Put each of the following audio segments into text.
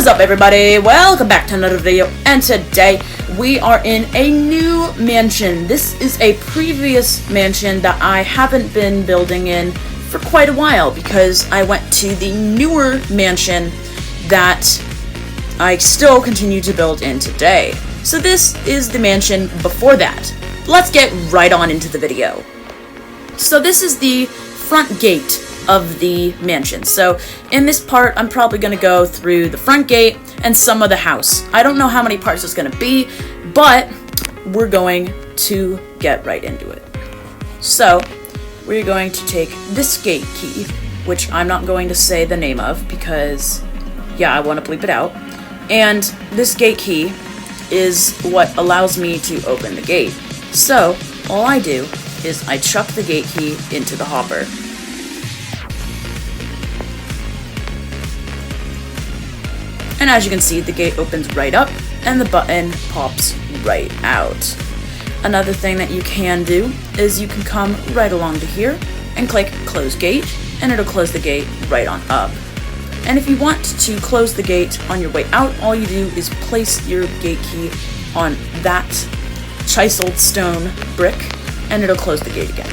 What is up, everybody? Welcome back to another video, and today we are in a new mansion. This is a previous mansion that I haven't been building in for quite a while because I went to the newer mansion that I still continue to build in today. So this is the mansion before that. Let's get right on into the video. So this is the front gate of the mansion. So in this part, I'm probably going to go through the front gate and some of the house. I don't know how many parts it's going to be, but we're going to get right into it. So we're going to take this gate key, which I'm not going to say the name of because, yeah, I want to bleep it out. And this gate key is what allows me to open the gate. So all I do is I chuck the gate key into the hopper. And as you can see, the gate opens right up and the button pops right out. Another thing that you can do is you can come right along to here and click close gate, and it'll close the gate right on up. And if you want to close the gate on your way out, all you do is place your gate key on that chiseled stone brick and it'll close the gate again.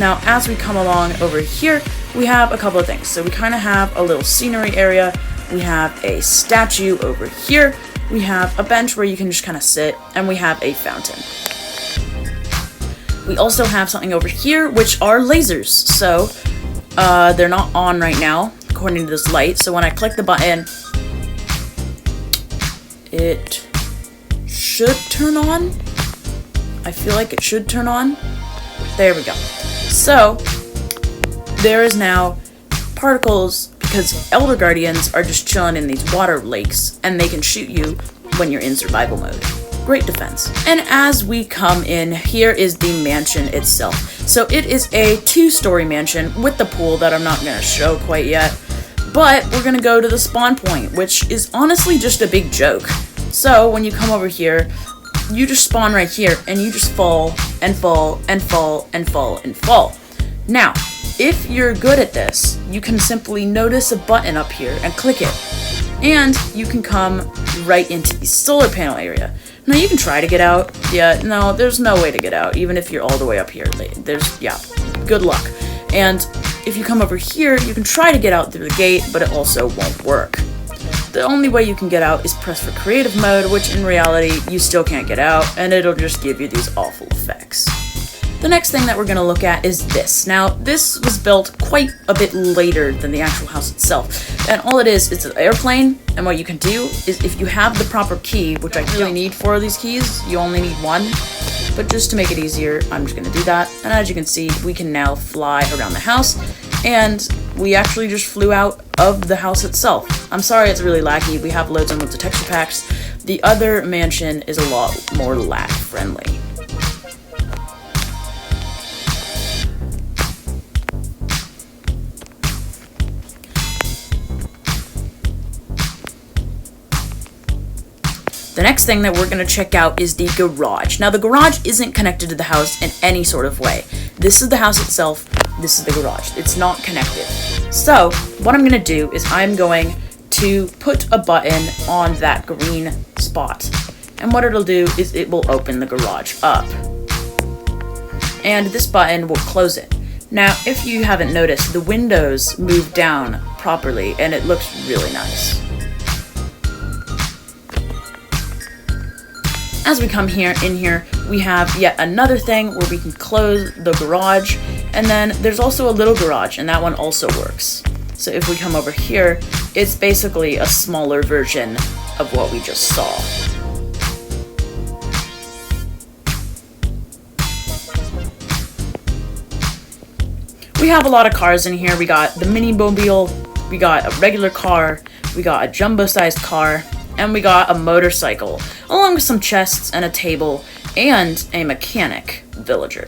Now, as we come along over here, we have a couple of things. So we kind of have a little scenery area. We have a statue over here, we have a bench where you can just kind of sit, and we have a fountain. We also have something over here, which are lasers. So, they're not on right now, according to this light. So when I click the button, it should turn on. I feel like it should turn on. There we go. So, there is now particles, because Elder Guardians are just chilling in these water lakes, and they can shoot you when you're in survival mode. Great defense. And as we come in, here is the mansion itself. So it is a 2-story mansion with the pool that I'm not going to show quite yet, but we're going to go to the spawn point, which is honestly just a big joke. So when you come over here, you just spawn right here, and you just fall, and fall, and fall, and fall, and fall. Now, if you're good at this, you can simply notice a button up here and click it. And you can come right into the solar panel area. Now you can try to get out. Yeah, no, there's no way to get out, even if you're all the way up here. Yeah, good luck. And if you come over here, you can try to get out through the gate, but it also won't work. The only way you can get out is press for creative mode, which in reality, you still can't get out, and it'll just give you these awful effects. The next thing that we're going to look at is this. Now, this was built quite a bit later than the actual house itself. And all it is, it's an airplane, and what you can do is if you have the proper key, which I really need 4 of these keys, you only need 1. But just to make it easier, I'm just going to do that. And as you can see, we can now fly around the house, and we actually just flew out of the house itself. I'm sorry it's really laggy. We have loads and loads of texture packs. The other mansion is a lot more lag-friendly. The next thing that we're going to check out is the garage. Now, the garage isn't connected to the house in any sort of way. This is the house itself, this is the garage. It's not connected. So, what I'm going to do is I'm going to put a button on that green spot. And what it'll do is it will open the garage up. And this button will close it. Now, if you haven't noticed, the windows move down properly, and it looks really nice. As we come in here, we have yet another thing where we can close the garage, and then there's also a little garage, and that one also works. So if we come over here, it's basically a smaller version of what we just saw. We have a lot of cars in here. We got the mini-mobile, we got a regular car, we got a jumbo-sized car, and we got a motorcycle, along with some chests and a table, and a mechanic villager.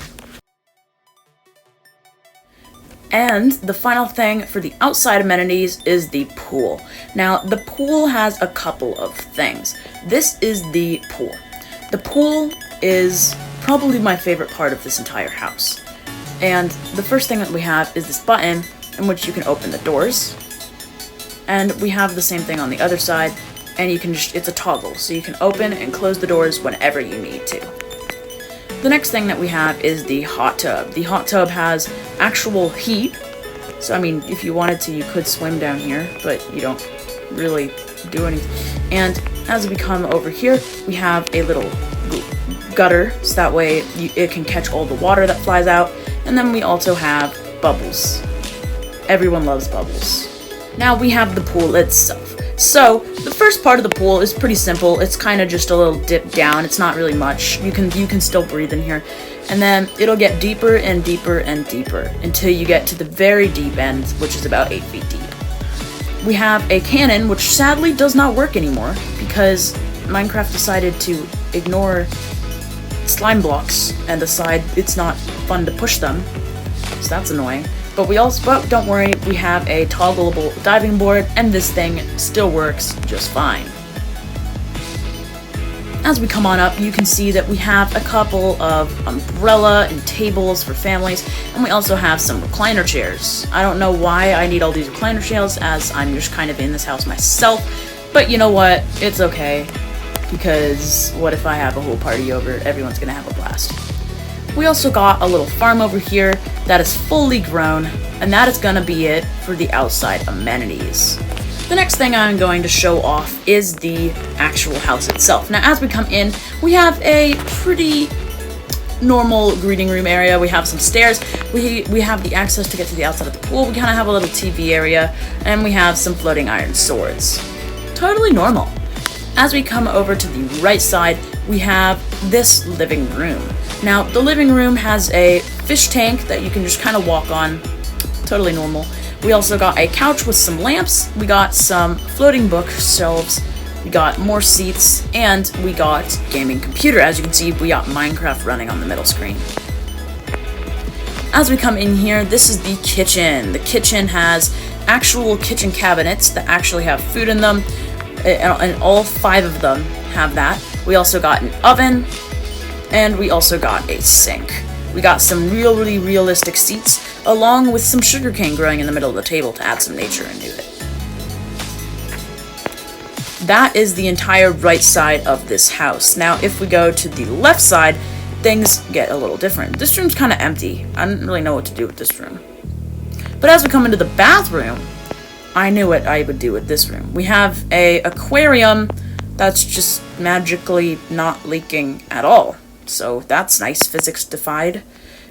And the final thing for the outside amenities is the pool. Now, the pool has a couple of things. This is the pool. The pool is probably my favorite part of this entire house. And the first thing that we have is this button in which you can open the doors. And we have the same thing on the other side, and you can just, it's a toggle, so you can open and close the doors whenever you need to. The next thing that we have is the hot tub. The hot tub has actual heat, so I mean, if you wanted to, you could swim down here, but you don't really do anything. And as we come over here, we have a little gutter, so that way it can catch all the water that flies out. And then we also have bubbles. Everyone loves bubbles. Now we have the pool itself. So the first part of the pool is pretty simple. It's kind of just a little dip down. It's not really much. You can still breathe in here. And then it'll get deeper and deeper and deeper until you get to the very deep end, which is about 8 feet deep. We have a cannon, which sadly does not work anymore because Minecraft decided to ignore slime blocks and decide it's not fun to push them. So that's annoying. But don't worry, we have a toggleable diving board, and this thing still works just fine. As we come on up, you can see that we have a couple of umbrella and tables for families, and we also have some recliner chairs. I don't know why I need all these recliner chairs, as I'm just kind of in this house myself, but you know what? It's okay, because what if I have a whole party over? Everyone's gonna have a blast. We also got a little farm over here that is fully grown, and that is gonna be it for the outside amenities. The next thing I'm going to show off is the actual house itself. Now, as we come in, we have a pretty normal greeting room area. We have some stairs. We have the access to get to the outside of the pool. We kind of have a little TV area, and we have some floating iron swords. Totally normal. As we come over to the right side, we have this living room. Now, the living room has a fish tank that you can just kind of walk on. Totally normal. We also got a couch with some lamps. We got some floating bookshelves. We got more seats, and we got gaming computer. As you can see, we got Minecraft running on the middle screen. As we come in here, this is the kitchen. The kitchen has actual kitchen cabinets that actually have food in them, and all 5 of them have that. We also got an oven, and we also got a sink. We got some really realistic seats, along with some sugarcane growing in the middle of the table to add some nature into it. That is the entire right side of this house. Now, if we go to the left side, things get a little different. This room's kind of empty. I didn't really know what to do with this room. But as we come into the bathroom, I knew what I would do with this room. We have a aquarium that's just magically not leaking at all. So that's nice, physics defied.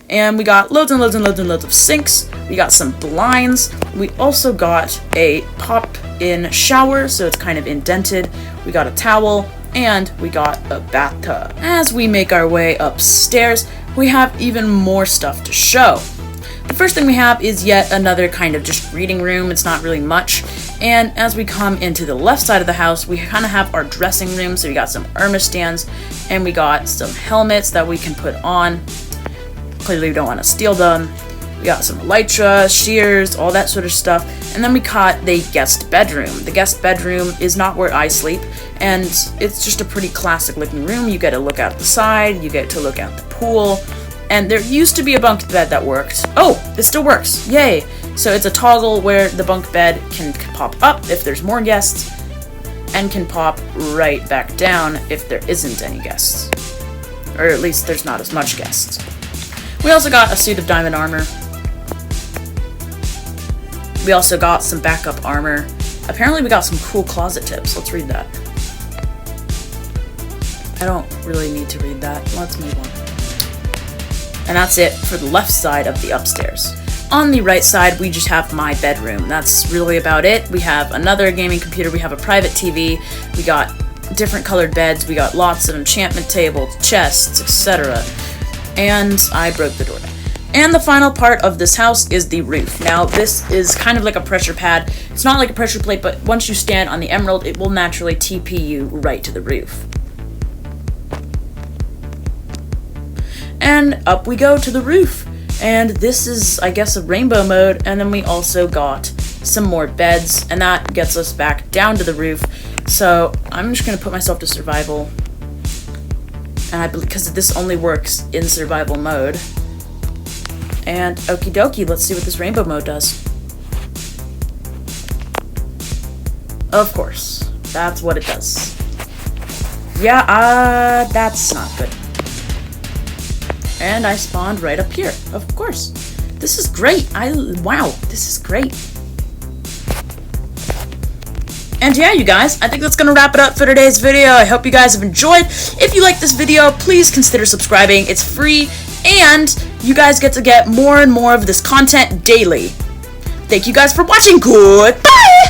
And we got loads and loads and loads and loads of sinks. We got some blinds. We also got a pop-in shower, so it's kind of indented. We got a towel, and we got a bathtub. As we make our way upstairs, we have even more stuff to show. The first thing we have is yet another kind of just reading room. It's not really much. And as we come into the left side of the house, we kind of have our dressing room. So we got some Irma stands, and we got some helmets that we can put on. Clearly we don't want to steal them. We got some elytra, shears, all that sort of stuff. And then we caught the guest bedroom. The guest bedroom is not where I sleep, and it's just a pretty classic looking room. You get to look out the side, you get to look out the pool, and there used to be a bunk bed that worked. Oh, it still works, yay! So it's a toggle where the bunk bed can pop up if there's more guests, and can pop right back down if there isn't any guests. Or at least there's not as much guests. We also got a suit of diamond armor. We also got some backup armor. Apparently we got some cool closet tips. Let's read that. I don't really need to read that. Let's move on. And that's it for the left side of the upstairs. On the right side, we just have my bedroom. That's really about it. We have another gaming computer. We have a private TV. We got different colored beds. We got lots of enchantment tables, chests, etc. And I broke the door. And the final part of this house is the roof. Now, this is kind of like a pressure pad. It's not like a pressure plate, but once you stand on the emerald, it will naturally TP you right to the roof. And up we go to the roof. And this is, I guess, a rainbow mode. And then we also got some more beds, and that gets us back down to the roof. So I'm just going to put myself to survival. And I believe, because this only works in survival mode. And okie dokie, let's see what this rainbow mode does. Of course. That's what it does. Yeah, that's not good. And I spawned right up here. Of course. This is great. Wow, this is great. And yeah, you guys, I think that's gonna wrap it up for today's video. I hope you guys have enjoyed. If you like this video, please consider subscribing. It's free, and you guys get to get more and more of this content daily. Thank you guys for watching. Goodbye!